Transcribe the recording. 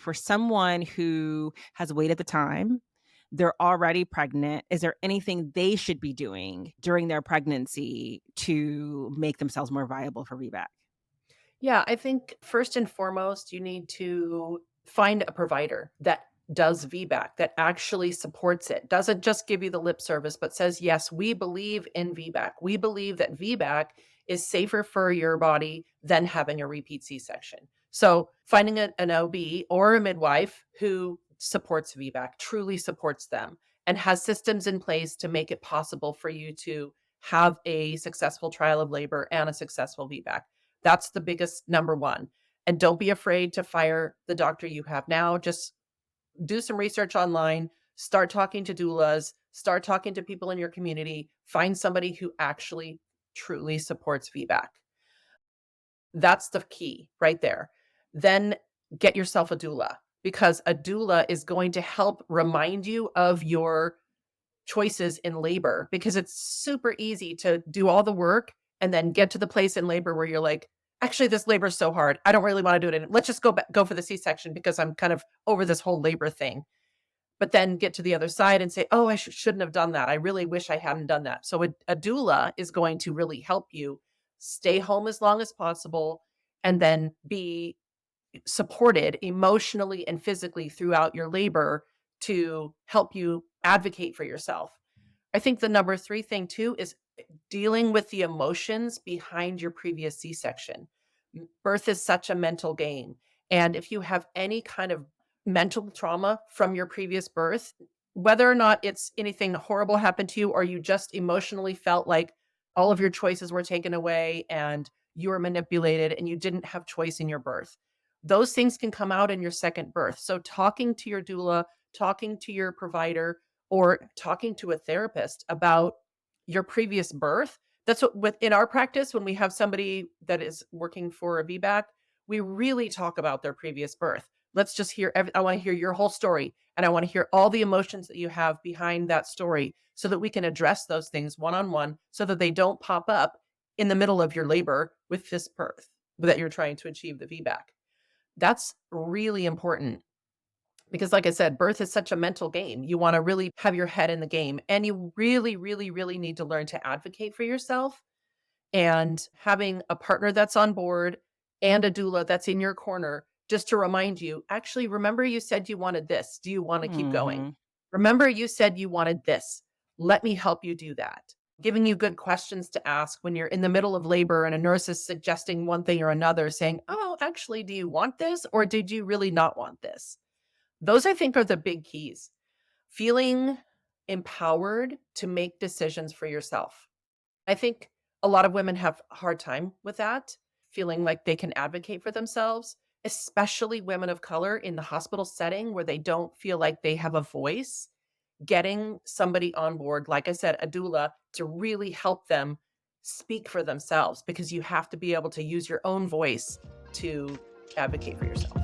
For someone who has waited the time, they're already pregnant, is there anything they should be doing during their pregnancy to make themselves more viable for VBAC? Yeah, I think first and foremost, you need to find a provider that does VBAC, that actually supports it, doesn't just give you the lip service, but says, yes, we believe in VBAC. We believe that VBAC is safer for your body than having a repeat C section. So finding an OB or a midwife who supports VBAC, truly supports them, and has systems in place to make it possible for you to have a successful trial of labor and a successful VBAC. That's the biggest number one. And don't be afraid to fire the doctor you have now. Just do some research online, start talking to doulas, start talking to people in your community, find somebody who actually truly supports VBAC. That's the key right there. Then get yourself a doula, because a doula is going to help remind you of your choices in labor, because it's super easy to do all the work and then get to the place in labor where you're like, actually, this labor is so hard. I don't really want to do it. Let's just go for the C-section because I'm kind of over this whole labor thing. But then get to the other side and say, oh, I shouldn't have done that. I really wish I hadn't done that. So a doula is going to really help you stay home as long as possible and then be supported emotionally and physically throughout your labor to help you advocate for yourself. I think the number 3 thing too is dealing with the emotions behind your previous C-section. Birth is such a mental game. And if you have any kind of mental trauma from your previous birth, whether or not it's anything horrible happened to you or you just emotionally felt like all of your choices were taken away and you were manipulated and you didn't have choice in your birth, those things can come out in your second birth. So talking to your doula, talking to your provider, or talking to a therapist about your previous birth. That's what in our practice, when we have somebody that is working for a VBAC, we really talk about their previous birth. Let's just hear I want to hear your whole story, and I want to hear all the emotions that you have behind that story so that we can address those things one-on-one so that they don't pop up in the middle of your labor with this birth that you're trying to achieve the VBAC. That's really important because, like I said, birth is such a mental game. You want to really have your head in the game, and you really, really, really need to learn to advocate for yourself. And having a partner that's on board and a doula that's in your corner just to remind you, actually, remember you said you wanted this. Do you want to keep going? Mhm. Remember you said you wanted this. Let me help you do that. Giving you good questions to ask when you're in the middle of labor and a nurse is suggesting one thing or another, saying, oh, actually, do you want this? Or did you really not want this? Those, I think, are the big keys. Feeling empowered to make decisions for yourself. I think a lot of women have a hard time with that, feeling like they can advocate for themselves, especially women of color in the hospital setting where they don't feel like they have a voice. Getting somebody on board, like I said, a doula, to really help them speak for themselves, because you have to be able to use your own voice to advocate for yourself.